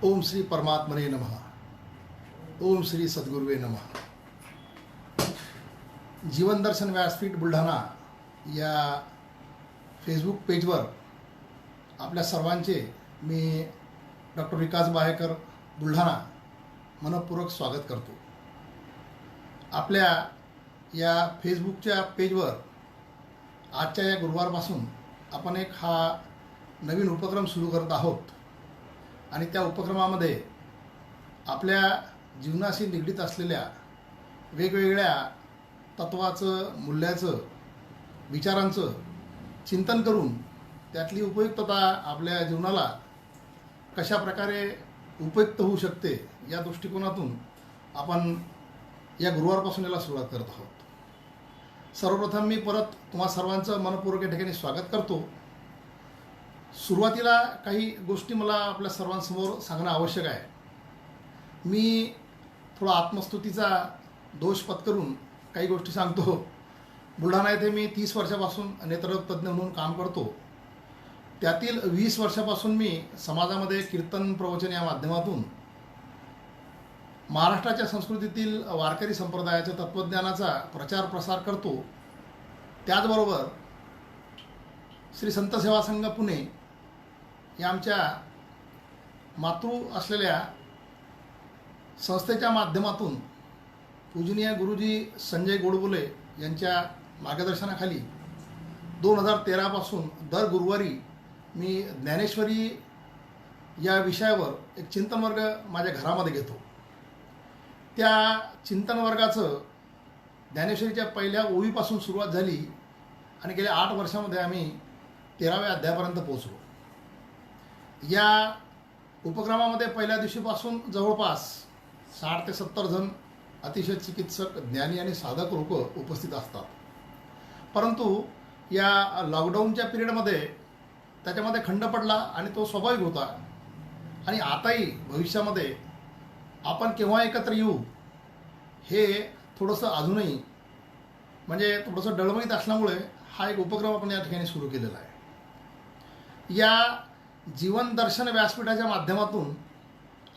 ओम श्री परमात्मने नमः. ओम श्री सद्गुरुवे नमः. जीवनदर्शन व्यासपीठ बुलढाणा या फेसबुक पेजवर आपल्या सर्वांचे मी डॉक्टर विकास बाहेकर बुलढाणा मनपूर्वक स्वागत करतो. आपल्या या फेसबुकच्या पेजवर आजच्या या गुरुवारपासून आपण एक हा नवीन उपक्रम सुरू करत आहोत आणि त्या उपक्रमामध्ये आपल्या जीवनाशी निगडीत असलेल्या वेगवेगळ्या तत्वाचं, मूल्याचं, विचारांचं चिंतन करून त्यातली उपयुक्तता आपल्या जीवनाला कशा प्रकारे उपयुक्त होऊ शकते या दृष्टिकोनातून आपण या गुरुवारपासून याला सुरुवात करत आहोत. सर्वप्रथम मी परत तुम्हा सर्वांचं मनपूर्वक या ठिकाणी स्वागत करतो. सुरुवातीला काही गोष्टी मला आपल्या सर्वांसमोर सांगणं आवश्यक आहे. मी थोडा आत्मस्तुतीचा दोष पत्करून काही गोष्टी सांगतो. बुलढाणा येथे मी 30 वर्षापासून नेत्ररोग तज्ज्ञ म्हणून काम करतो. त्यातील 20 वर्षापासून मी समाजामध्ये कीर्तन प्रवचन या माध्यमातून महाराष्ट्राच्या संस्कृतीतील वारकरी संप्रदायाच्या तत्त्वज्ञानाचा प्रचार प्रसार करतो. त्याचबरोबर श्री संत सेवा संघ पुणे या आमच्या मातृ असलेल्या संस्थेच्या माध्यमातून पूजनीय गुरुजी संजय गोडबोले यांच्या मार्गदर्शनाखाली 2013 पासून दर गुरुवारी मी ज्ञानेश्वरी या विषयावर एक चिंतन वर्ग माझ्या घरामध्ये घेतो. त्या चिंतन वर्गाचं ज्ञानेश्वरीच्या पहिल्या ओळीपासून सुरुवात झाली आणि गेल्या 8 वर्षामध्ये आम्ही 13व्या अध्यायापर्यंत पोहोचलो. या उपक्रमामध्ये पहिल्या दिवशीपासून जवळपास 60 ते 70 जण अतिशय चिकित्सक, ज्ञानी आणि साधक लोक उपस्थित असतात. परंतु या लॉकडाऊनच्या पिरियडमध्ये त्याच्यामध्ये खंड पडला आणि तो स्वाभाविक होता. आणि आताही भविष्यामध्ये आपण केव्हा एकत्र येऊ हे थोडंसं अजूनही म्हणजे थोडंसं डळमळीत असल्यामुळे हा एक उपक्रम आपण या ठिकाणी सुरू केलेला आहे. या जीवन दर्शन व्यासपीठाच्या माध्यमातून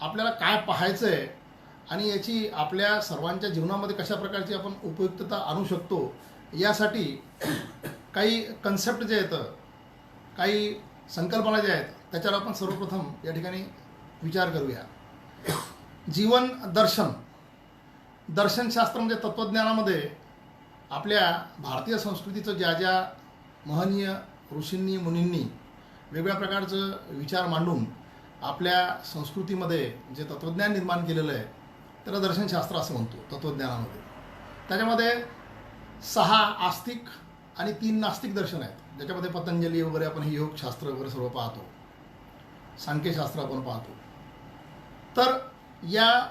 आपल्याला काय पाहायचं आहे आणि याची आपल्या सर्वांच्या जीवनामध्ये कशा प्रकारची आपण उपयुक्तता आणू शकतो यासाठी काही कन्सेप्ट जे आहेत, काही संकल्पना ज्या आहेत त्याच्यावर आपण सर्वप्रथम या ठिकाणी विचार करूया. जीवन दर्शन, दर्शनशास्त्र म्हणजे तत्त्वज्ञानामध्ये आपल्या भारतीय संस्कृतीचं ज्या ज्या महनीय ऋषींनी मुनींनी वेगवेगळ्या प्रकारचं विचार मांडून आपल्या संस्कृतीमध्ये जे तत्त्वज्ञान निर्माण केलेलं आहे त्याला दर्शनशास्त्र असं म्हणतो. तत्त्वज्ञानामध्ये त्याच्यामध्ये 6 आस्तिक आणि 3 नास्तिक दर्शन आहेत, ज्याच्यामध्ये पतंजली वगैरे आपण हे योगशास्त्र वगैरे सर्व पाहतो, सांख्यशास्त्र आपण पाहतो. तर या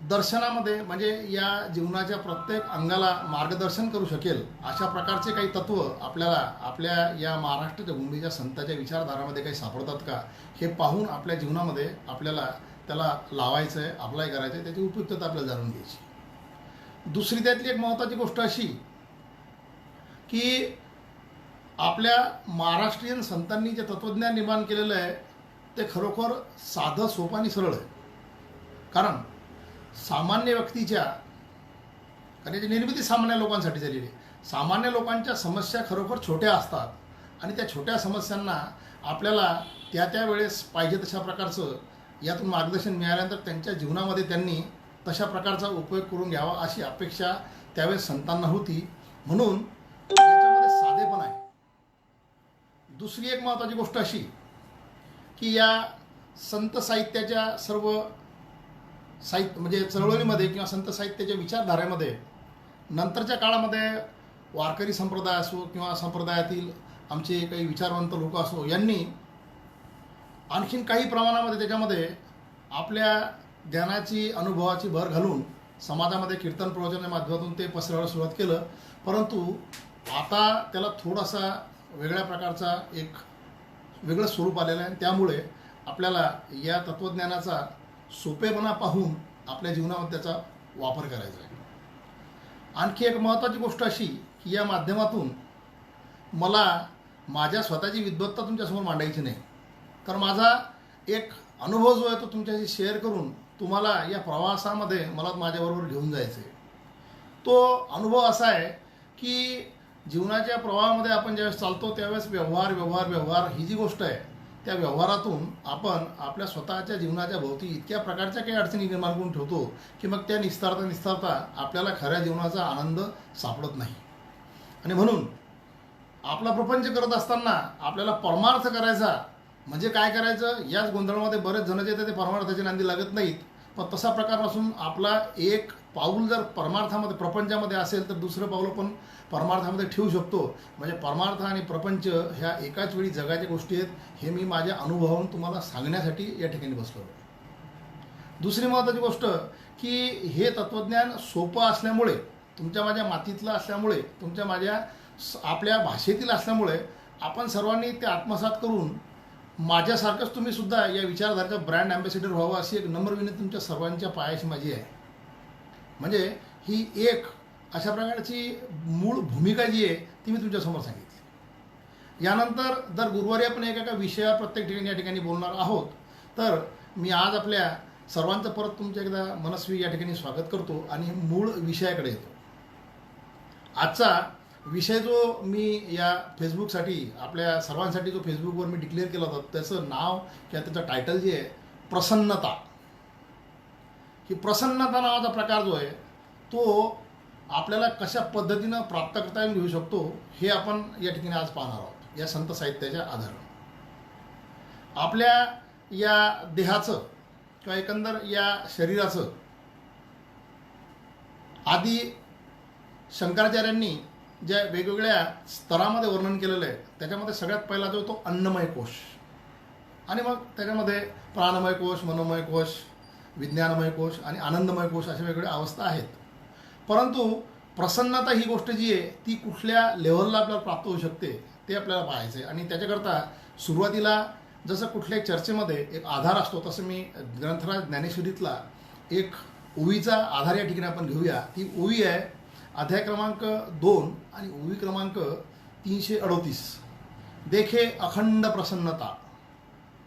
दर्शनामध्ये म्हणजे या जीवनाच्या प्रत्येक अंगाला मार्गदर्शन करू शकेल अशा प्रकारचे काही तत्त्व आपल्याला आपल्या या महाराष्ट्राच्या भूमीच्या संतांच्या विचारधारामध्ये काही सापडतात का हे पाहून आपल्या जीवनामध्ये आपल्याला त्याला लावायचं आहे, अप्लाय करायचं आहे, त्याची उपयुक्तता आपल्याला जाणून घ्यायची. दुसरी त्यातली एक महत्त्वाची गोष्ट अशी की आपल्या महाराष्ट्रीयन संतांनी जे तत्त्वज्ञान निर्माण केलेलं आहे ते खरोखर साधं, सोपं आणि सरळ आहे. कारण सामान्य व्यक्तीच्या, कारण याची निर्मिती सामान्य लोकांसाठी झालेली आहे. सामान्य लोकांच्या समस्या खरोखर छोट्या असतात आणि त्या छोट्या समस्यांना आपल्याला त्या वेळेस पाहिजे तशा प्रकारचं यातून मार्गदर्शन मिळाल्यानंतर त्यांच्या जीवनामध्ये त्यांनी तशा प्रकारचा उपयोग करून घ्यावा अशी अपेक्षा त्यावेळेस संतांना होती. म्हणून याच्यामध्ये साधेपण आहे. दुसरी एक महत्त्वाची गोष्ट अशी की या संत साहित्याच्या सर्व साहित्य म्हणजे चळवळीमध्ये किंवा संत साहित्याच्या विचारधारेमध्ये नंतरच्या काळामध्ये वारकरी संप्रदाय असो किंवा संप्रदायातील आमचे काही विचारवंत लोक असो यांनी आणखीन काही प्रमाणामध्ये त्याच्यामध्ये आपल्या ज्ञानाची, अनुभवाची भर घालून समाजामध्ये कीर्तन प्रवचनाच्या माध्यमातून ते पसरवायला सुरुवात केलं. परंतु आता त्याला थोडासा वेगळ्या प्रकारचा एक वेगळं स्वरूप आलेलं आहे. त्यामुळे आपल्याला या तत्त्वज्ञानाचा सोपेपणा पाहून आपल्या जीवनामध्ये त्याचा वापर करायचा आहे. आणखी एक महत्त्वाची गोष्ट अशी की या माध्यमातून मला माझ्या स्वतःची विद्वत्ता तुमच्यासमोर मांडायची नाही, तर माझा एक अनुभव जो आहे तो तुमच्याशी शेअर करून तुम्हाला या प्रवासामध्ये मला माझ्याबरोबर घेऊन जायचं आहे. तो अनुभव असा आहे की जीवनाच्या प्रवाहामध्ये आपण ज्यावेळेस चालतो त्यावेळेस व्यवहार ही जी गोष्ट आहे त्या व्यवहारातून आपण आपल्या स्वतःच्या जीवनाच्या भोवती इतक्या प्रकारच्या काही अडचणी निर्माण करून ठेवतो की मग त्या निस्तारता आपल्याला खऱ्या जीवनाचा आनंद सापडत नाही. आणि म्हणून आपला प्रपंच करत असताना आपल्याला परमार्थ करायचा म्हणजे काय करायचं याच गोंधळामध्ये बरेच जण जे ते परमार्थाच्या नांदी लागत नाहीत. पण तसा प्रकार नसून आपला एक पाऊल जर परमार्थामध्ये प्रपंचामध्ये असेल तर दुसरं पाऊल पण परमार्थामध्ये ठेवू शकतो. म्हणजे परमार्थ आणि प्रपंच ह्या एकाच वेळी जगाच्या गोष्टी आहेत हे मी माझ्या अनुभवावरून तुम्हाला सांगण्यासाठी या ठिकाणी बसलो आहे. दुसरी महत्त्वाची गोष्ट की हे तत्त्वज्ञान सोपं असल्यामुळे तुमच्या माझ्या मातीतलं असल्यामुळे तुमच्या माझ्या आपल्या भाषेतील असल्यामुळे आपण सर्वांनी ते आत्मसात करून माझ्यासारखंच तुम्ही सुद्धा या विचारधारेचा ब्रँड ॲम्बॅसिडर व्हावं अशी एक नम्र विनंती तुमच्या सर्वांच्या पायाशी माझी आहे. म्हणजे ही एक अशा प्रकारची मूळ भूमिका जी आहे ती मी तुमच्यासमोर सांगितली. यानंतर दर गुरुवारी आपण एका विषयावर प्रत्येक ठिकाणी या ठिकाणी बोलणार आहोत. तर मी आज आपल्या सर्वांचं परत तुमच्या एकदा मनस्वी या ठिकाणी स्वागत करतो आणि मूळ विषयाकडे येतो. आजचा विषय जो मी या फेसबुकसाठी आपल्या सर्वांसाठी जो फेसबुकवर मी डिक्लेअर केला होता त्याचं नाव किंवा त्याचं टायटल जे आहे प्रसन्नता. ही प्रसन्नता नावाचा प्रकार जो आहे तो आपल्याला कशा पद्धतीनं प्राप्त करता येऊन घेऊ शकतो हे आपण या ठिकाणी आज पाहणार आहोत या संत साहित्याच्या आधारावर. आपल्या या देहाचं किंवा एकंदर या शरीराचं आधी शंकराचार्यांनी ज्या वेगवेगळ्या स्तरामध्ये वर्णन केलेलं आहे त्याच्यामध्ये सगळ्यात पहिला जो तो अन्नमय कोश आणि मग त्याच्यामध्ये प्राणमय कोश, मनोमय कोश, विज्ञानमय कोश आणि आनंदमय कोश अशा वेगवेगळ्या अवस्था आहेत. परंतु प्रसन्नता ही गोष्ट जी आहे ती कुठल्या लेव्हलला आपल्याला प्राप्त होऊ शकते ते आपल्याला पाहायचं आहे. आणि त्याच्याकरता सुरुवातीला जसं कुठल्याही चर्चेमध्ये एक आधार असतो तसं मी ग्रंथराज ज्ञानेश्वरीतला एक ओवीचा आधार या ठिकाणी आपण घेऊया. ती ओवी आहे अध्याय क्रमांक 2 आणि ओवी क्रमांक 338. देखे अखंड प्रसन्नता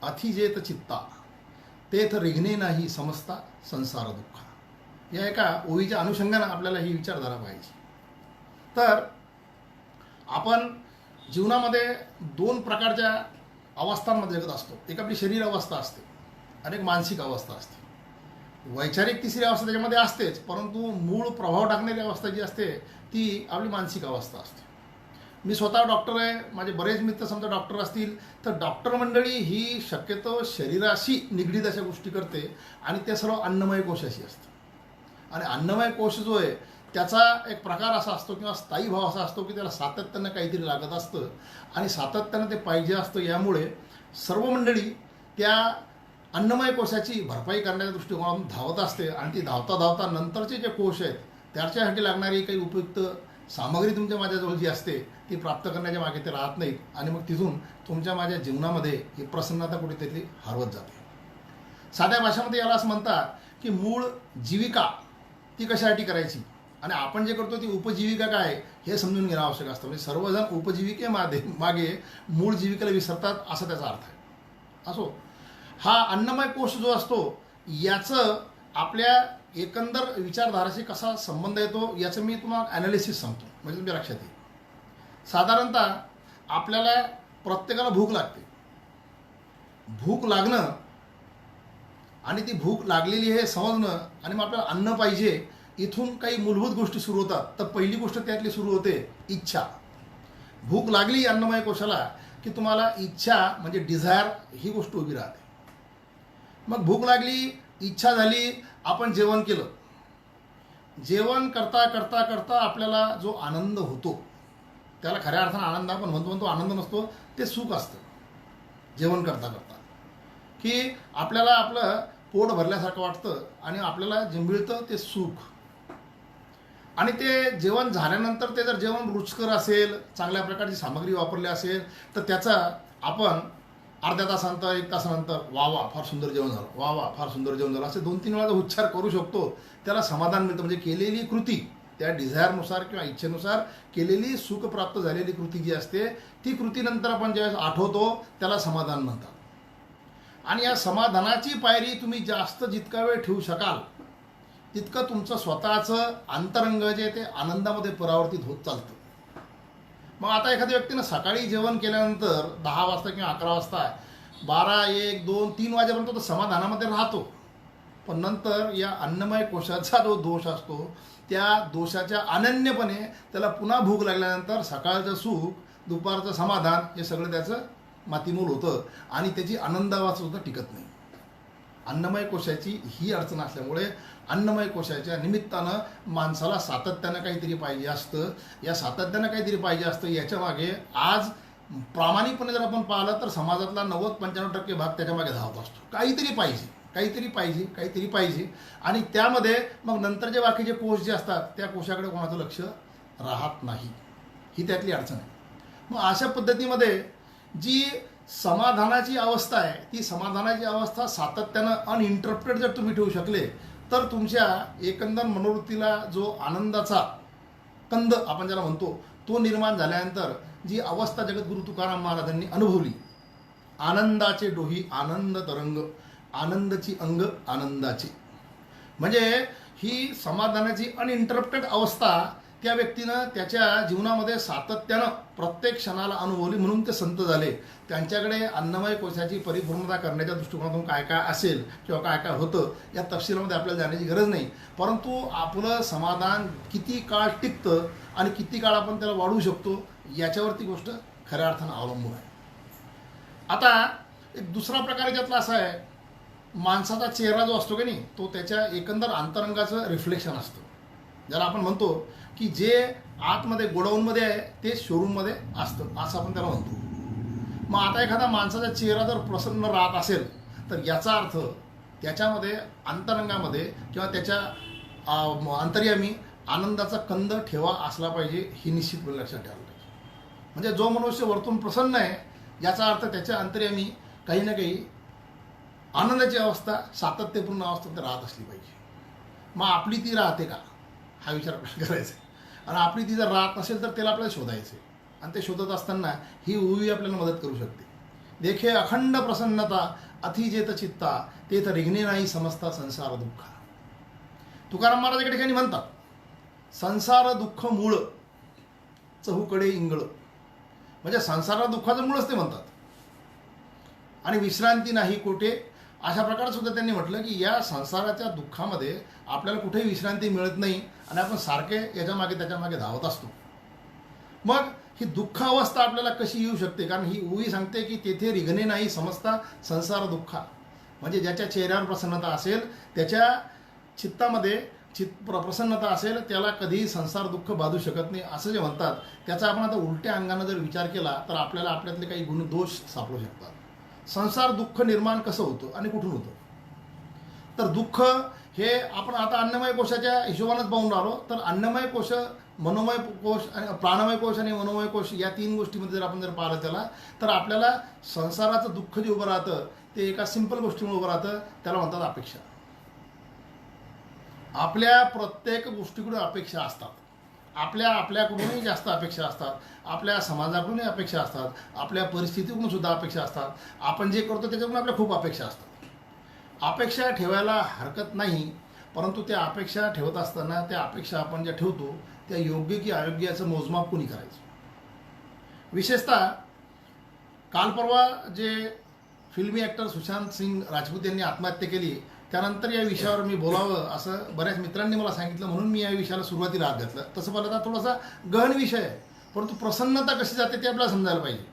अथिजेत चित्ता तेथ रिघ्ने नाही समजता संसार दुःख. या एका ओवीच्या अनुषंगानं आपल्याला ही विचारधारा पाहिजे. तर आपण जीवनामध्ये दोन प्रकारच्या अवस्थांमध्ये जगत असतो. एक आपली शरीर अवस्था असते आणि एक मानसिक अवस्था असते. वैचारिक तिसरी अवस्था त्याच्यामध्ये असतेच परंतु मूळ प्रभाव टाकणारी अवस्था जी असते ती आपली मानसिक अवस्था असते. मी स्वतः डॉक्टर आहे. माझे बरेच मित्र समजा डॉक्टर असतील तर डॉक्टर मंडळी ही शक्यतो शरीराशी निगडीत अशा गोष्टी करते आणि ते सर्व अन्नमय कोशाशी असतं. आणि अन्नमय कोश जो आहे त्याचा एक प्रकार असा असतो किंवा स्थायी भाव असा असतो की त्याला सातत्यानं काहीतरी लागत असतं आणि सातत्यानं ते पाहिजे असतं. यामुळे सर्व मंडळी त्या अन्नमय कोशाची भरपाई करण्याच्या दृष्टिकोनातून धावत असते आणि ती धावता नंतरचे जे कोश आहेत त्याच्यासाठी लागणारी काही उपयुक्त सामग्री तुमच्या माझ्याजवळ जी असते ती प्राप्त करण्याच्या मागे ते राहत नाहीत आणि मग तिथून तुमच्या माझ्या जीवनामध्ये ही प्रसन्नता कुठेतरी हरवत जाते. साध्या भाषेमध्ये याला असं म्हणतात की मूळ जीविका ती कशासाठी करायची आणि आपण जे करतो ती उपजीविका काय हे समजून घेणं आवश्यक असतं. म्हणजे सर्वजण उपजीविकेमागे मूळ जीविकेला विसरतात असा त्याचा अर्थ आहे. असो हा अन्नमय कोश जो असतो याचं आपल्या एकंदर विचारधाराशी कसा संबंध येतो याचं मी तुम्हाला ॲनालिसिस सांगतो म्हणजे तुमच्या लक्षात येईल. साधारणतः आपल्याला प्रत्येकाला भूक लागते. भूक लागणं आणि ती भूक लागलेली हे समजणं आणि मग आपल्याला अन्न पाहिजे इथून काही मूलभूत गोष्टी सुरू होतात. तर पहिली गोष्ट त्यातली सुरू होते इच्छा. भूक लागली अन्नमय कोशाला की तुम्हाला इच्छा म्हणजे डिझायर ही गोष्ट उभी राहते. मग भूक लागली, इच्छा झाली, आपण जेवण केलं. जेवण करता करता करता आपल्याला जो आनंद होतो त्याला खऱ्या अर्थानं आनंद आपण म्हणतो आनंद नसतो ते सुख असतं. जेवण करता करता की आपल्याला आपलं पोट भरल्यासारखं वाटतं आणि आपल्याला जे मिळतं ते सुख. आणि ते जेवण झाल्यानंतर ते जर जेवण रुचकर असेल, चांगल्या प्रकारची सामग्री वापरली असेल तर त्याचा आपण अर्ध्या तासानंतर 1 तासानंतर वा वा फार सुंदर जेवण झालं, वा वा फार सुंदर जेवण झालं असे 2-3 वेळा उच्चार करू शकतो. त्याला समाधान मिळतं. म्हणजे केलेली कृती त्या डिझायरनुसार किंवा इच्छेनुसार केलेली सुख प्राप्त झालेली कृती जी असते ती कृतीनंतर आपण ज्यावेळेस आठवतो त्याला समाधान म्हणतात. आणि या समाधानाची पायरी तुम्ही जास्त जितका वेळ ठेवू शकाल तितकं तुमचं स्वतःचं अंतरंग जे ते आनंदामध्ये परावर्तित होत चालतं. मग आता एखाद्या व्यक्तीनं सकाळी जेवण केल्यानंतर 10 वाजता किंवा 11 वाजता 12, 1, 2, 3 वाजेपर्यंत तो समाधानामध्ये राहतो, पण नंतर या अन्नमय कोशाचा जो दोष असतो त्या दोषाच्या अनन्यपणे त्याला पुन्हा भूक लागल्यानंतर सकाळचं सुख, दुपारचं समाधान हे सगळं त्याचं मातीमोल होतं आणि त्याची आनंदावासुद्धा टिकत नाही. अन्नमय कोशाची ही अडचण असल्यामुळे अन्नमय कोशाच्या निमित्तानं माणसाला सातत्यानं काहीतरी पाहिजे असतं. या सातत्यानं काहीतरी पाहिजे असतं याच्यामागे आज प्रामाणिकपणे जर आपण पाहिलं तर समाजातला 90-95% भाग त्याच्यामागे धावत असतो. काहीतरी पाहिजे, काहीतरी पाहिजे, काहीतरी पाहिजे. आणि त्यामध्ये मग नंतरचे बाकीचे कोश जे असतात त्या कोशाकडे कोणाचं लक्ष राहत नाही. ही त्यातली अडचण आहे. मग अशा पद्धतीमध्ये जी समाधानाची अवस्था आहे ती समाधानाची अवस्था सातत्यानं अनइंटरप्टेड जर तुम्ही ठेवू शकले तर तुमच्या एकंदर मनोवृत्तीला जो आनंदाचा कंद आपण ज्याला म्हणतो तो निर्माण झाल्यानंतर जी अवस्था जगद्गुरु तुकाराम महाराजांनी अनुभवली, आनंदाचे डोही आनंद तरंग, आनंदाची अंग आनंदाची, म्हणजे ही समाधानाची अनइंटरप्टेड अवस्था त्या व्यक्तीनं त्याच्या जीवनामध्ये सातत्यानं प्रत्येक क्षणाला अनुभवली. म्हणून ते संत झाले. त्यांच्याकडे अन्नमय कोशाची परिपूर्णता करण्याच्या दृष्टिकोनातून काय काय असेल किंवा काय काय होतं या तपशिलामध्ये आपल्याला जाण्याची गरज नाही, परंतु आपलं समाधान किती काळ टिकतं आणि किती काळ आपण त्याला वाढवू शकतो याच्यावरती गोष्ट खऱ्या अर्थानं अवलंबून आहे. आता एक दुसरा प्रकार याच्यातला असा आहे, माणसाचा चेहरा जो असतो की नाही तो त्याच्या एकंदर अंतरंगाचं रिफ्लेक्शन असतं. ज्याला आपण म्हणतो की जे आतमध्ये गोडाऊनमध्ये आहे ते शोरूममध्ये असतं असं आपण त्याला म्हणतो. मग आता एखादा माणसाचा चेहरा जर प्रसन्न राहत असेल तर याचा अर्थ त्याच्यामध्ये अंतरंगामध्ये किंवा त्याच्या अंतर्यामी आनंदाचा कंद ठेवा असला पाहिजे, ही निश्चितपणे लक्षात ठेवायला पाहिजे. म्हणजे जो मनुष्य वरतून प्रसन्न आहे याचा अर्थ त्याच्या अंतर्यामी काही ना काही आनंदाची अवस्था, सातत्यपूर्ण अवस्था तर राहत असली पाहिजे. मग आपली ती राहते का हा विचार आपल्याला करायचा आहे. आणि आपली ती जर राहत नसेल तर त्याला आपल्याला शोधायचं आहे. आणि ते शोधत असताना ही उवी आपल्याला मदत करू शकते. देखे अखंड प्रसन्नता अतिजेत चित्ता तेथ रिघ्ने नाही समजता संसार दुःख. तुकाराम महाराज एका ठिकाणी म्हणतात, संसार दुःख मूळ चहूकडे इंगळ, म्हणजे संसार दुःखाचं मूळच ते म्हणतात. आणि विश्रांती नाही कोठे, अशा प्रकारे सुद्धा त्यांनी म्हटलं की या संसाराच्या दुःखामध्ये आपल्याला कुठेही विश्रांती मिळत नाही आणि आपण सारखे याच्यामागे त्याच्यामागे धावत असतो. मग ही दुःख अवस्था आपल्याला कशी येऊ शकते, कारण ही उवी सांगते की तेथे रिघणे नाही समजता संसार दुःखा, म्हणजे ज्याच्या चेहऱ्यावर प्रसन्नता असेल त्याच्या चित्तामध्ये प्रसन्नता असेल त्याला कधीही संसार दुःख बाधू शकत नाही असं जे म्हणतात. त्याचा आपण आता उलट्या अंगानं जर विचार केला तर आपल्याला आपल्यातले काही गुणदोष सापडू शकतात. संसार दुःख निर्माण कसं होतं आणि कुठून होतं, तर दुःख हे आपण आता अन्नमय कोशाच्या हिशोबानंच पाहून राहिलो. तर अन्नमय कोश, मनोमय कोश आणि प्राणमय कोश आणि मनोमय कोश या 3 गोष्टीमध्ये जर आपण जर पाहिलं त्याला, तर आपल्याला संसाराचं दुःख जे उभं राहतं ते एका सिंपल गोष्टीमुळे उभं राहतं, त्याला म्हणतात अपेक्षा. आपल्या प्रत्येक गोष्टीकडून अपेक्षा असतात. आपल्याकडूनही जास्त अपेक्षा असतात, आपल्या समाजाकडूनही अपेक्षा असतात, आपल्या परिस्थितीकडून सुद्धा अपेक्षा असतात, आपण जे करतो त्याच्याकडून आपल्या खूप अपेक्षा असतात. अपेक्षा ठेवायला हरकत नाही, परंतु त्या अपेक्षा ठेवत असताना त्या अपेक्षा आपण ज्या ठेवतो त्या योग्य की अयोग्य याचं मोजमाप कोणी करायचं. विशेषतः काल परवा जे फिल्मी ॲक्टर सुशांत सिंग राजपूत यांनी आत्महत्या केली त्यानंतर या विषयावर मी बोलावं असं बऱ्याच मित्रांनी मला सांगितलं, म्हणून मी या विषयाला सुरुवातीला हात घातलं. तसं पाहिलं तर थोडासा गहन विषय आहे, परंतु प्रसन्नता कशी जाते ते आपल्याला समजायला पाहिजे.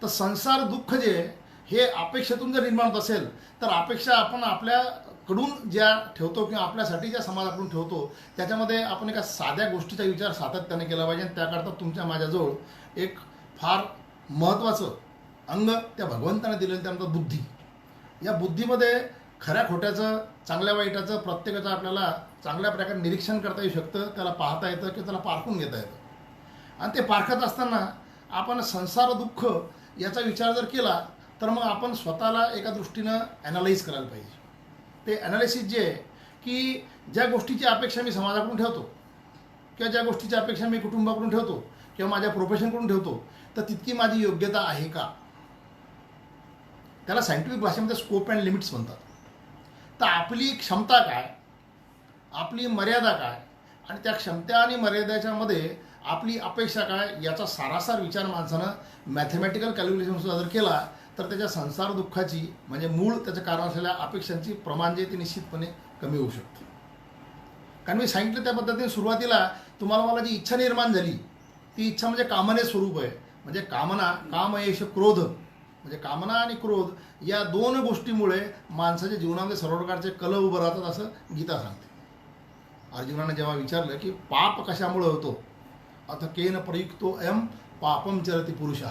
तर संसार दुःख जे हे अपेक्षेतून जर निर्माण होत असेल तर अपेक्षा आपण आपल्याकडून ज्या ठेवतो किंवा आपल्यासाठी ज्या समाजाकडून ठेवतो त्याच्यामध्ये आपण एका साध्या गोष्टीचा विचार सातत्याने केला पाहिजे. आणि त्याकरता तुमच्या माझ्याजवळ एक फार महत्त्वाचं अंग त्या भगवंताने दिलेलं त्यानंतर बुद्धी. या बुद्धीमध्ये खऱ्या खोट्याचं, चांगल्या वाईटाचं प्रत्येकाचं आपल्याला चांगल्या प्रकारे निरीक्षण करता येऊ शकतं, त्याला पाहता येतं किंवा त्याला पारखून घेता येतं. आणि ते पारखत असताना आपण संसार दुःख याचा विचार जर केला तर मग आपण स्वतःला एका दृष्टीनं ॲनालाइज करायला पाहिजे. ते ॲनालिसिस जे आहे की ज्या गोष्टीची अपेक्षा मी समाजाकडून ठेवतो किंवा ज्या गोष्टीची अपेक्षा मी कुटुंबाकडून ठेवतो किंवा माझ्या प्रोफेशनकडून ठेवतो तर तितकी माझी योग्यता आहे का. त्याला सायंटिफिक भाषेमध्ये स्कोप अँड लिमिट्स म्हणतात. तर आपली क्षमता काय, आपली मर्यादा काय आणि त्या क्षमता आणि मर्यादेच्यामध्ये आपली अपेक्षा काय याचा सारासार विचार माणसानं मॅथमॅटिकल कॅल्क्युलेशनसुद्धा जर केला तर त्याच्या संसार दुःखाची म्हणजे मूळ त्याचं कारण असलेल्या अपेक्षांची प्रमाण जे ते निश्चितपणे कमी होऊ शकतं. कारण मी सांगितलं त्या पद्धतीने सुरुवातीला तुम्हाला मला जी इच्छा निर्माण झाली ती इच्छा म्हणजे कामने स्वरूप आहे. म्हणजे कामना, काम एष क्रोध, म्हणजे कामना आणि क्रोध या दोन गोष्टीमुळे माणसाच्या जीवनामध्ये सर्व प्रकारचे कल उभं राहतात असं गीता सांगते. अर्जुनाने जेव्हा विचारलं की पाप कशामुळे होतो, अथ केन प्रयुक्तो अयम पापम चरती पुरुषः,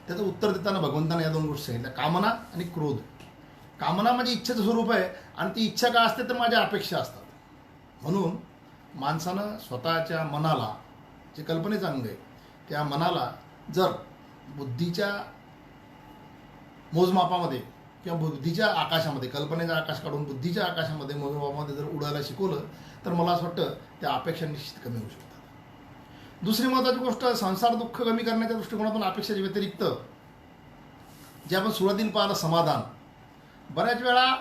त्याचं उत्तर देताना भगवंताने या दोन गोष्टी सांगितल्या, कामना आणि क्रोध. कामना म्हणजे इच्छेचं स्वरूप आहे आणि ती इच्छा का असते तर माझ्या अपेक्षा असतात. म्हणून माणसानं स्वतःच्या मनाला, जे कल्पनेचं अंग आहे त्या मनाला जर बुद्धीच्या मोजमापामध्ये किंवा बुद्धीच्या आकाशामध्ये, कल्पनेचं आकाश काढून बुद्धीच्या आकाशामध्ये मोजमापामध्ये जर उडायला शिकवलं तर मला असं वाटतं त्या अपेक्षा निश्चित कमी होऊ शकतात. दुसरी महत्त्वाची गोष्ट, संसार दुःख कमी करण्याच्या दृष्टिकोनातून अपेक्षेच्या व्यतिरिक्त जे आपण सुरुवातीला पाहिलं समाधान, बऱ्याच वेळा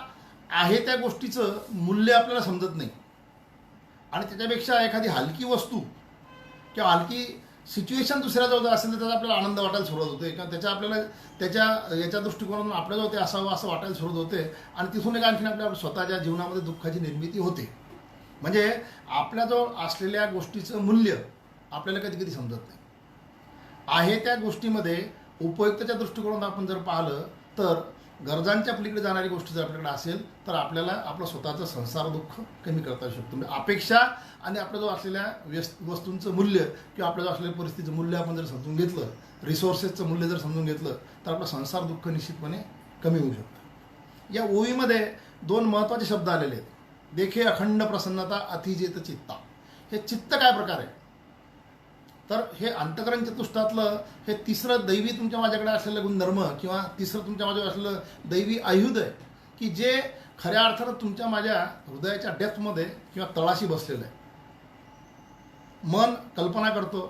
आहे त्या गोष्टीचं मूल्य आपल्याला समजत नाही आणि त्याच्यापेक्षा एखादी हलकी वस्तू किंवा हलकी सिच्युएशन दुसऱ्याजवळ जर असेल तर त्याचा आपल्याला आनंद वाटायला सुरुवात होते किंवा त्याच्या आपल्याला त्याच्या याच्या दृष्टिकोनातून आपल्याजवळ ते असावं असं वाटायला सुरुवात होते आणि तिथून एक आणखीन आपल्या स्वतःच्या जीवनामध्ये दुःखाची निर्मिती होते. म्हणजे आपल्याजवळ असलेल्या गोष्टीचं मूल्य आपल्याला कधी कधी समजत नाही. आहे त्या गोष्टीमध्ये उपयुक्तच्या दृष्टिकोनातून आपण जर पाहिलं तर गरजांच्या पलीकडे जाणारी गोष्ट जर आपल्याकडे असेल तर आपल्याला आपलं स्वतःचं संसार दुःख कमी करता येऊ शकतो. म्हणजे अपेक्षा आणि आपल्याजवळ असलेल्या वस्तूंचं मूल्य किंवा आपल्याजवळ असलेल्या परिस्थितीचं मूल्य आपण जर समजून घेतलं, रिसोर्सेसचं मूल्य जर समजून घेतलं तर आपलं संसार दुःख निश्चितपणे कमी होऊ शकतं. या ओवीमध्ये दोन महत्त्वाचे शब्द आलेले आहेत, देखे अखंड प्रसन्नता अतिजेत चित्ता. हे चित्त काय प्रकार आहे तर हे अंतकरण चतुष्टातलं हे तिसरं दैवी तुमच्या माझ्याकडे असलेलं गुणधर्म किंवा तिसरं तुमच्या माझ्याकडे असलेलं दैवी आयुध आहे की जे खऱ्या अर्थानं तुमच्या माझ्या हृदयाच्या डेप्थमध्ये किंवा तळाशी बसलेलं आहे. मन कल्पना करतो,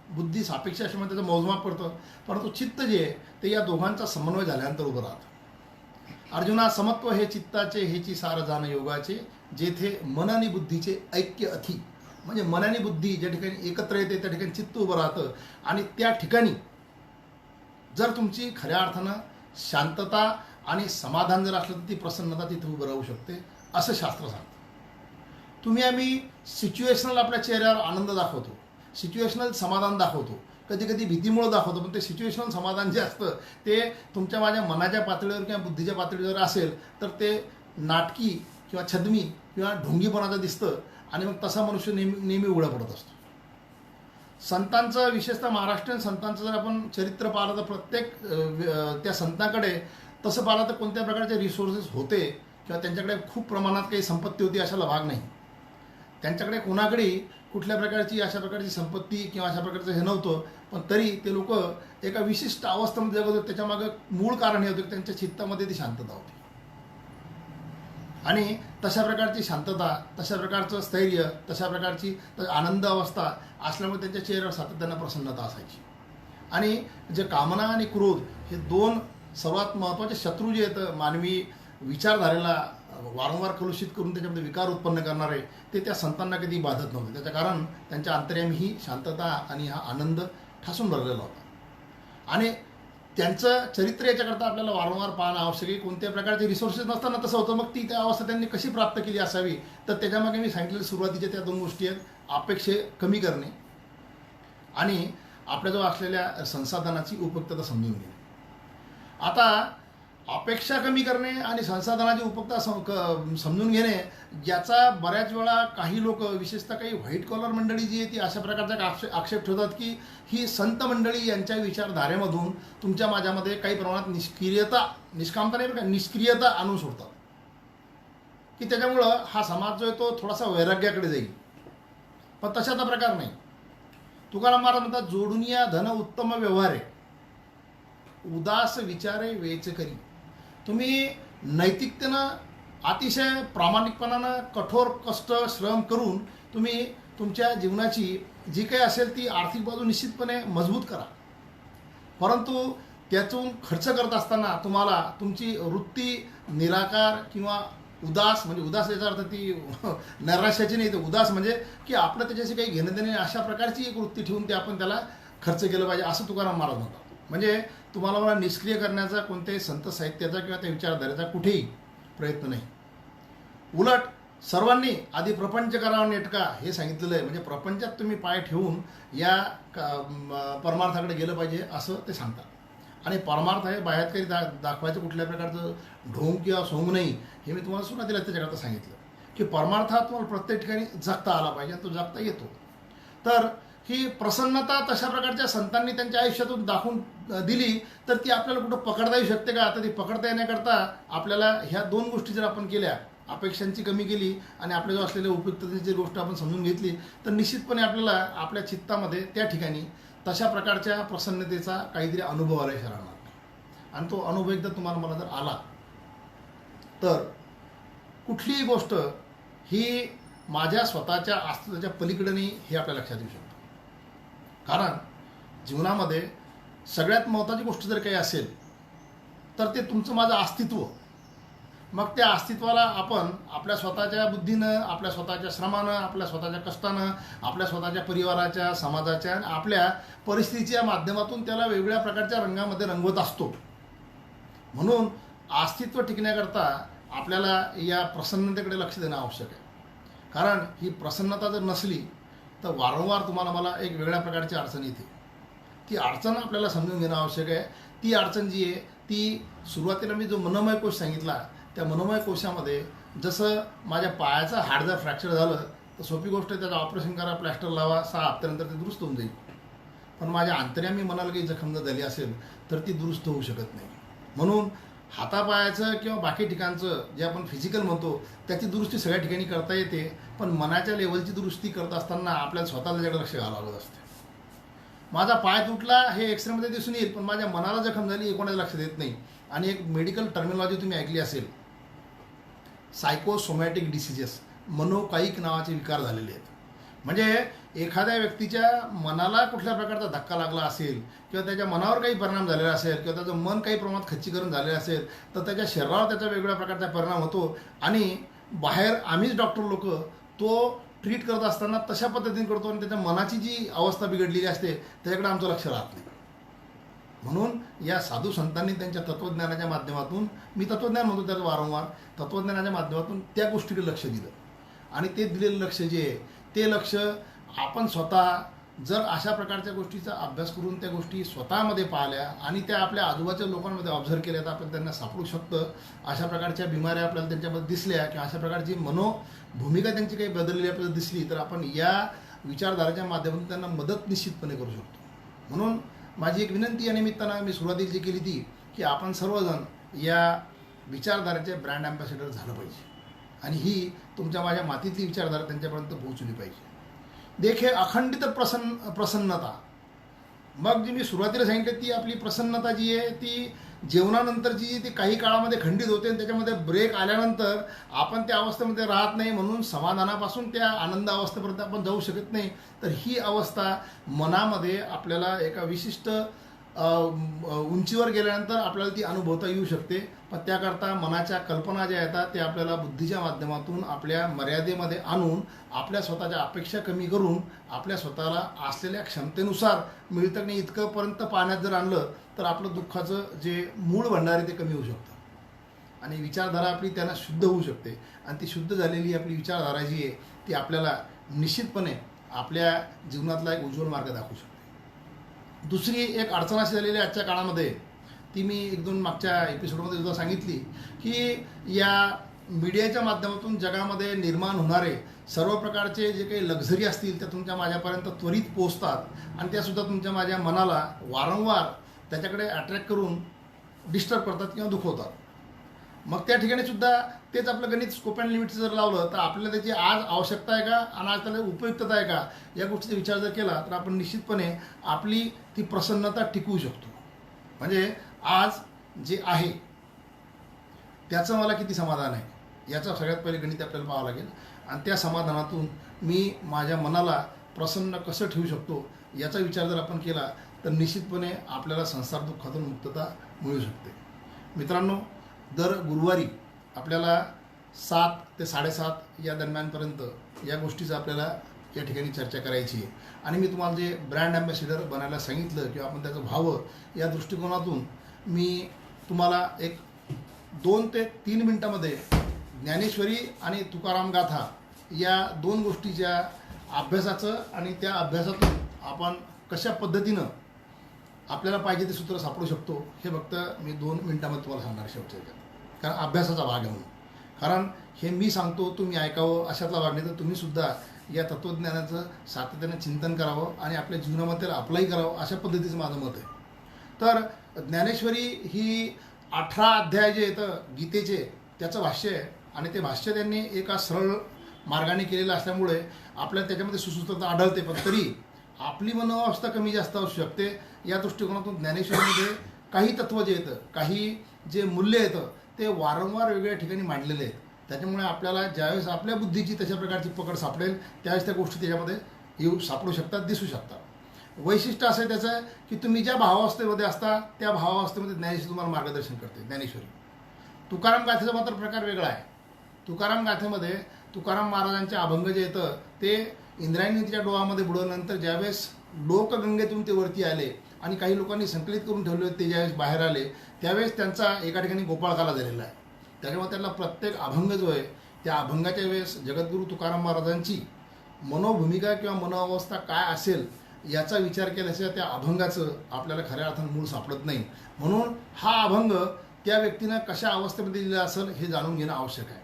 बुद्धी सापेक्ष असल्यामुळे त्याचं मोजमाप करतं, परंतु चित्त जे आहे ते या दोघांचा समन्वय झाल्यानंतर उभं राहतं. अर्जुना समत्व हे चित्ताचे हेची सार जाण योगाचे, जेथे मन आणि बुद्धीचे ऐक्य अथी. म्हणजे मन आणि बुद्धी ज्या ठिकाणी एकत्र येते त्या ठिकाणी चित्त उभं राहतं आणि त्या ठिकाणी जर तुमची खऱ्या अर्थानं शांतता आणि समाधान जर असलं तर ती प्रसन्नता तिथे उभं राहू शकते असं शास्त्र सांगतं. तुम्ही आम्ही सिच्युएशनल आपल्या चेहऱ्यावर आनंद दाखवतो, सिच्युएशनल समाधान दाखवतो, कधी कधी भीतीमुळं दाखवतो, पण ते सिच्युएशनल समाधान जे असतं ते तुमच्या माझ्या मनाच्या पातळीवर किंवा बुद्धीच्या पातळीवर असेल तर ते नाटकी किंवा छद्मी किंवा ढोंगीपणाचं दिसतं आणि मग तसा मनुष्य नेहमी उघडा पडत असतो. संतांचं, विशेषतः महाराष्ट्रीयन संतांचं जर आपण चरित्र पाहिलं तर प्रत्येक त्या संतांकडे तसं पाहिलं तर कोणत्या प्रकारचे रिसोर्सेस होते किंवा त्यांच्याकडे खूप प्रमाणात काही संपत्ती होती अशाला भाग नाही. त्यांच्याकडे कोणाकडे कुठल्या प्रकारची अशा प्रकारची संपत्ती किंवा अशा प्रकारचं हे नव्हतं, पण तरी ते लोक एका विशिष्ट अवस्थेमध्ये जगत होते. त्याच्यामागं मूळ कारण हे होतं की त्यांच्या चित्तामध्ये ती शांतता होती आणि तशा प्रकारची शांतता, तशा प्रकारचं स्थैर्य, तशा प्रकारची आनंद अवस्था असल्यामुळे त्यांच्या चेहऱ्यावर सातत्यानं प्रसन्नता असायची. आणि जे कामना आणि क्रोध हे दोन सर्वात महत्त्वाचे शत्रू जे आहेत मानवी विचारधारेला वारंवार कलुषित करून त्याच्यामध्ये विकार उत्पन्न करणारे, ते त्या संतांना कधी बाधत नव्हते. त्याचं कारण त्यांच्या अंतर्यामी ही शांतता आणि हा आनंद ठासून भरलेला होता. आणि त्यांचं चरित्र याच्याकरता आपल्याला वारंवार पाहणं आवश्यक आहे. कोणत्या प्रकारचे रिसोर्सेस नसताना तसं होतं, मग ती त्या अवस्था त्यांनी कशी प्राप्त केली असावी तर त्याच्यामागे मी सांगितलेल्या सुरुवातीच्या त्या दोन गोष्टी आहेत, अपेक्षा कमी करणे आणि आपल्याजवळ असलेल्या संसाधनाची उपयुक्तता समजून घेणे. आता अपेक्षा कमी करणे आणि संसाधनाची उपयुक्तता समजून घेणे याचा बऱ्याच वेळा काही लोक, विशेषतः काही व्हाईट कॉलर मंडळी जी आहे ती अशा प्रकारचा आक्षेप ठेवतात की ही संत मंडळी यांच्या विचारधारेमधून तुमच्या माझ्यामध्ये काही प्रमाणात निष्कामता नाही बरं का, निष्क्रियता आणून सोडतात की त्याच्यामुळं हा समाज जो आहे तो थोडासा वैराग्याकडे जाईल. पण तशाचा प्रकार नाही. तुकाराम महाराज म्हणतात, जोडुनिया धन उत्तम व्यवहारे, उदास विचारे वेच करी. तुम्ही नैतिकतेनं अतिशय प्रामाणिकपणानं कठोर कष्ट श्रम करून तुम्ही तुमच्या जीवनाची जी काही असेल ती आर्थिक बाजू निश्चितपणे मजबूत करा, परंतु त्यातून खर्च करत असताना तुम्हाला तुमची वृत्ती निराकार किंवा उदास, म्हणजे उदास याचा अर्थ ती नैराश्याची नाही, तर उदास म्हणजे की आपलं त्याच्याशी काही घेणं देणे अशा प्रकारची एक वृत्ती ठेवून ते आपण त्याला खर्च केलं पाहिजे, असं तुकाराम महाराज म्हणतात. म्हणजे तुम्हाला मला निष्क्रिय करण्याचा कोणत्याही संत साहित्याचा किंवा त्या विचारधारेचा कुठेही प्रयत्न नाही. उलट सर्वांनी आधी प्रपंच करावा नेटका हे सांगितलेलं आहे. म्हणजे प्रपंचात तुम्ही पाय ठेवून या परमार्थाकडे गेलं पाहिजे असं ते सांगतात. आणि परमार्थ हे बाह्यात काही दाखवायचं कुठल्या प्रकारचं ढोंग किंवा सोंग नाही, हे मी तुम्हाला सुरुवातीला त्याच्याकरता सांगितलं की परमार्थ हा तुम्हाला प्रत्येक ठिकाणी जगता आला पाहिजे, तो जगता येतो. तर ही प्रसन्नता तशा प्रकारच्या संतांनी त्यांच्या आयुष्यातून दाखवून दिली तर ती आपल्याला कुठं पकडता येऊ शकते का? तर ती पकडता येण्याकरता आपल्याला ह्या दोन गोष्टी जर आपण केल्या, अपेक्षांची कमी केली आणि आपल्या जो असलेल्या उपयुक्ततेची गोष्ट आपण समजून घेतली, तर निश्चितपणे आपल्याला आपल्या चित्तामध्ये त्या ठिकाणी तशा प्रकारच्या प्रसन्नतेचा काहीतरी अनुभव आला राहणार नाही. आणि तो अनुभव एकदा तुम्हाला मला जर आला तर कुठलीही गोष्ट ही माझ्या स्वतःच्या अस्तित्वाच्या पलीकडे नाही हे आपल्या लक्षात येऊ शकतं. कारण जीवनामध्ये सगळ्यात महत्त्वाची गोष्ट जर काही असेल तर ते तुमचं माझं अस्तित्व. मग त्या अस्तित्वाला आपण आपल्या स्वतःच्या बुद्धीनं, आपल्या स्वतःच्या श्रमानं, आपल्या स्वतःच्या कष्टानं, आपल्या स्वतःच्या परिवाराच्या, समाजाच्या आणि आपल्या परिस्थितीच्या माध्यमातून त्याला वेगवेगळ्या प्रकारच्या रंगामध्ये रंगवत असतो. म्हणून अस्तित्व टिकण्याकरता आपल्याला या प्रसन्नतेकडे लक्ष देणं आवश्यक आहे. कारण ही प्रसन्नता जर नसली तर वारंवार तुम्हाला मला एक वेगळ्या प्रकारची अडचण येते. ती अडचण आपल्याला समजून घेणं आवश्यक आहे. ती अडचण जी आहे ती सुरुवातीला मी जो मनोमय कोश सांगितला, त्या मनोमय कोशामध्ये जसं माझ्या पायाचं हाड जर फ्रॅक्चर झालं तर सोपी गोष्ट आहे, त्याचं ऑपरेशन करा, प्लॅस्टर लावा, 6 हप्त्यानंतर ते दुरुस्त होऊन जाईल. पण माझ्या अंतर्यामी मनाला काही जखम जर झाली असेल तर ती दुरुस्त होऊ शकत नाही. म्हणून हातापायाचं किंवा बाकी ठिकाणचं जे आपण फिजिकल म्हणतो त्याची दुरुस्ती सगळ्या ठिकाणी करता येते, पण मनाच्या लेवलची दुरुस्ती करत असताना आपल्याला स्वतःला त्याच्याकडे लक्ष घालावं लागत असते. माझा पाय तुटला हे एक्सरेमध्ये दिसून येईल, पण माझ्या मनाला जखम झाली हे कोणाला लक्ष देत नाही. आणि एक मेडिकल टर्मिनॉलॉजी तुम्ही ऐकली असेल, सायकोसोमॅटिक डिसिजेस, मनोकायिक नावाचे विकार झालेले आहेत. म्हणजे एखाद्या व्यक्तीच्या मनाला कुठल्या प्रकारचा धक्का लागला असेल किंवा त्याच्या मनावर काही परिणाम झालेला असेल किंवा त्याचं मन काही प्रमाणात खच्चीकरण झालेलं असेल तर त्याच्या शरीरावर त्याचा वेगवेगळ्या प्रकारचा परिणाम होतो. आणि बाहेर आम्हीच डॉक्टर लोक तो ट्रीट करत असताना तशा पद्धतीने करतो आणि त्याच्या मनाची जी अवस्था बिघडलेली असते त्याच्याकडे आमचं लक्ष राहत नाही. म्हणून या साधू संतांनी त्यांच्या तत्त्वज्ञानाच्या माध्यमातून, मी तत्त्वज्ञान म्हणतो त्याचं वारंवार, तत्त्वज्ञानाच्या माध्यमातून त्या गोष्टीकडे लक्ष दिलं. आणि ते दिलेलं लक्ष जे आहे ते लक्ष आपण स्वतः जर अशा प्रकारच्या गोष्टीचा अभ्यास करून त्या गोष्टी स्वतःमध्ये पाहिल्या आणि त्या आपल्या आजूबाजूच्या लोकांमध्ये ऑब्झर्व केल्या तर आपल्याला त्यांना सापडू शकतं. अशा प्रकारच्या बिमाऱ्या आपल्याला त्यांच्यामध्ये दिसल्या किंवा अशा प्रकारची मनोभूमिका त्यांची काही बदललेली आपल्याला दिसली तर आपण या विचारधाराच्या माध्यमातून त्यांना मदत निश्चितपणे करू शकतो. म्हणून माझी एक विनंती या निमित्तानं मी सुरुवातीला जी केली ती की आपण सर्वजण या विचारधारेचे ब्रँड ॲम्बॅसेडर झालं पाहिजे आणि ही तुमच्या माझ्या मातीतली विचारधारा त्यांच्यापर्यंत पोहोचली पाहिजे. देखे अखंडित प्रसन्नता. मग जी मी सुरुवातीला सांगितलं ती आपली प्रसन्नता जी आहे ती जेवणानंतरची जी ती काही काळामध्ये खंडित होते आणि त्याच्यामध्ये ब्रेक आल्यानंतर आपण त्या अवस्थेमध्ये राहत नाही, म्हणून समाधानापासून त्या आनंद अवस्थेपर्यंत आपण जाऊ शकत नाही. तर ही अवस्था मनामध्ये आपल्याला एका विशिष्ट उंचीवर गेल्यानंतर आपल्याला ती अनुभवता येऊ शकते. पण त्याकरता मनाच्या कल्पना ज्या येतात ते आपल्याला बुद्धीच्या माध्यमातून आपल्या मर्यादेमध्ये आणून आपल्या स्वतःच्या अपेक्षा कमी करून आपल्या स्वतःला असलेल्या क्षमतेनुसार मिळतं नाही इतकंपर्यंत पाण्यात जर आणलं तर आपलं दुःखाचं जे मूळ भंडार आहे ते कमी होऊ शकतं आणि विचारधारा आपली त्यांना शुद्ध होऊ शकते. आणि ती शुद्ध झालेली आपली विचारधारा जी आहे ती आपल्याला निश्चितपणे आपल्या जीवनातला एक उज्ज्वल मार्ग दाखवू शकते. दुसरी एक अडचण अशी झालेली आहे आजच्या काळामध्ये, ती मी 1-2 मागच्या एपिसोडमध्ये सुद्धा सांगितली की या मीडियाच्या माध्यमातून जगामध्ये निर्माण होणारे सर्व प्रकारचे जे काही लक्झरी असतील त्या तुमच्या माझ्यापर्यंत त्वरित पोहोचतात आणि त्यासुद्धा तुमच्या माझ्या मनाला वारंवार त्याच्याकडे अट्रॅक्ट करून डिस्टर्ब करतात किंवा दुखवतात. मग त्या ठिकाणी सुद्धा तेच आपलं गणित स्कोप अँड लिमिटचं जर लावलं तर आपल्याला त्याची आज आवश्यकता आहे का आणि आज त्याला उपयुक्तता आहे का या गोष्टीचा विचार जर केला तर आपण निश्चितपणे आपली ती प्रसन्नता टिकवू शकतो. म्हणजे आज जे आहे त्याचं मला किती समाधान आहे याचा सगळ्यात पहिले गणित आपल्याला पाहावं लागेल आणि त्या समाधानातून मी माझ्या मनाला प्रसन्न कसं ठेवू शकतो याचा विचार जर आपण केला तर निश्चितपणे आपल्याला संसार दुःखातून मुक्तता मिळू शकते. मित्रांनो, दर गुरुवारी आपल्याला 7 ते 7:30 या दरम्यानपर्यंत या गोष्टीचं आपल्याला या ठिकाणी चर्चा करायची आहे. आणि मी तुम्हाला जे ब्रँड ॲम्बॅसिडर बनायला सांगितलं किंवा आपण त्याचं व्हावं या दृष्टिकोनातून मी तुम्हाला एक 2 ते 3 मिनटामध्ये ज्ञानेश्वरी आणि तुकाराम गाथा या 2 गोष्टीच्या अभ्यासाचं आणि त्या अभ्यासातून आपण कशा पद्धतीनं आपल्याला पाहिजे ते सूत्र सापडू शकतो हे फक्त मी 2 मिनटामध्ये तुम्हाला सांगणार शेवटच्या ह्याच्यात. कारण अभ्यासाचा भाग आहे म्हणून. कारण हे मी सांगतो तुम्ही ऐकावं अशातला भाग नाही, तर तुम्हीसुद्धा या तत्त्वज्ञानाचं सातत्यानं चिंतन करावं आणि आपल्या जीवनामध्ये त्याला अप्लाय करावं अशा पद्धतीचं माझं मत आहे. तर ज्ञानेश्वरी ही 18 अध्याय जे येतं गीतेचे त्याचं भाष्य आहे आणि ते भाष्य त्यांनी एका सरळ मार्गाने केलेलं असल्यामुळे आपल्याला त्याच्यामध्ये सुसूत्रता आढळते. पण तरी आपली मनोअवस्था कमी जास्त असू शकते. या दृष्टिकोनातून ज्ञानेश्वरीमध्ये काही तत्त्व जे येतं, काही जे मूल्य येतं ते वारंवार वेगवेगळ्या ठिकाणी मांडलेले आहेत. त्याच्यामुळे आपल्याला ज्यावेळेस आपल्या बुद्धीची तशा प्रकारची पकड सापडेल त्यावेळेस त्या गोष्टी त्याच्यामध्ये येऊ सापडू शकतात, दिसू शकतात. वैशिष्ट्य असं आहे त्याचं की तुम्ही ज्या भावावस्थेमध्ये असता त्या भावावस्थेमध्ये ज्ञानेश्वरी तुम्हाला मार्गदर्शन करते. ज्ञानेश्वरी तुकाराम गाथेचा मात्र प्रकार वेगळा आहे. तुकाराम गाथेमध्ये तुकाराम महाराजांचे अभंग जे येतं ते इंद्रायणी तिच्या डोळ्यामध्ये बुडवल्यानंतर ज्यावेळेस लोकगंगेतून ते वरती आले आणि काही लोकांनी संकलित करून ठेवले होते, ते ज्यावेळेस बाहेर आले त्यावेळेस त्यांचा एका ठिकाणी गोपाळकाला झालेला आहे. त्याच्यामुळे त्यांना प्रत्येक अभंग जो आहे त्या अभंगाच्या वेळेस जगद्गुरू तुकाराम महाराजांची मनोभूमिका किंवा मनोअवस्था काय असेल याचा विचार केल्याशिवाय त्या अभंगाचं आपल्याला खऱ्या अर्थानं मूळ सापडत नाही. म्हणून हा अभंग त्या व्यक्तीनं कशा अवस्थेमध्ये लिहिला असेल हे जाणून घेणं आवश्यक आहे.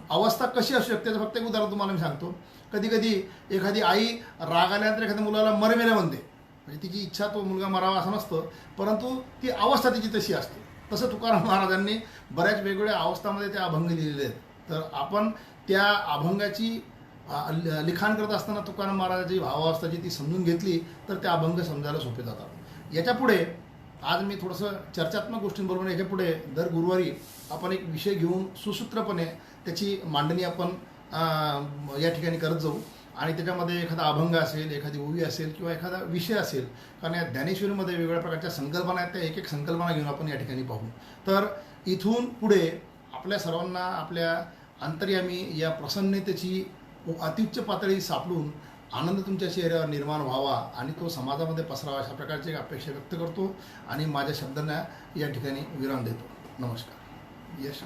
अवस्था कशी असू शकते त्याचं फक्त एक उदाहरण तुम्हाला मी सांगतो. कधी कधी एखादी आई राग आल्यानंतर एखाद्या मुलाला मरमेला म्हणते, म्हणजे तिची इच्छा तो मुलगा मरावा असं नसतं, परंतु ती अवस्था तिची तशी असते. तसं तुकाराम महाराजांनी बऱ्याच वेगवेगळ्या अवस्थामध्ये ते अभंग लिहिलेले आहेत. तर आपण त्या अभंगाची लिखाण करत असताना तुकाराम महाराजाची भावावस्था जी ती समजून घेतली तर त्या अभंग समजायला सोपे जातात. याच्यापुढे आज मी थोडंसं चर्चात्मक गोष्टींबरोबर याच्यापुढे दर गुरुवारी आपण एक विषय घेऊन सुसूत्रपणे त्याची मांडणी आपण या ठिकाणी करत जाऊ आणि त्याच्यामध्ये एखादा अभंग असेल, एखादी ओवी असेल किंवा एखादा विषय असेल. कारण या ज्ञानेश्वरीमध्ये वेगवेगळ्या प्रकारच्या संकल्पना आहेत, त्या एक एक संकल्पना घेऊन आपण या ठिकाणी पाहू. तर इथून पुढे आपल्या सर्वांना आपल्या अंतर्यामी या प्रसन्नतेची अत्युच्च पातळी सापडून आनंद तुमच्या चेहऱ्यावर निर्माण व्हावा आणि तो समाजामध्ये पसरावा अशा प्रकारची अपेक्षा व्यक्त करतो आणि माझ्या शब्दांना या ठिकाणी विराम देतो. नमस्कार. यश.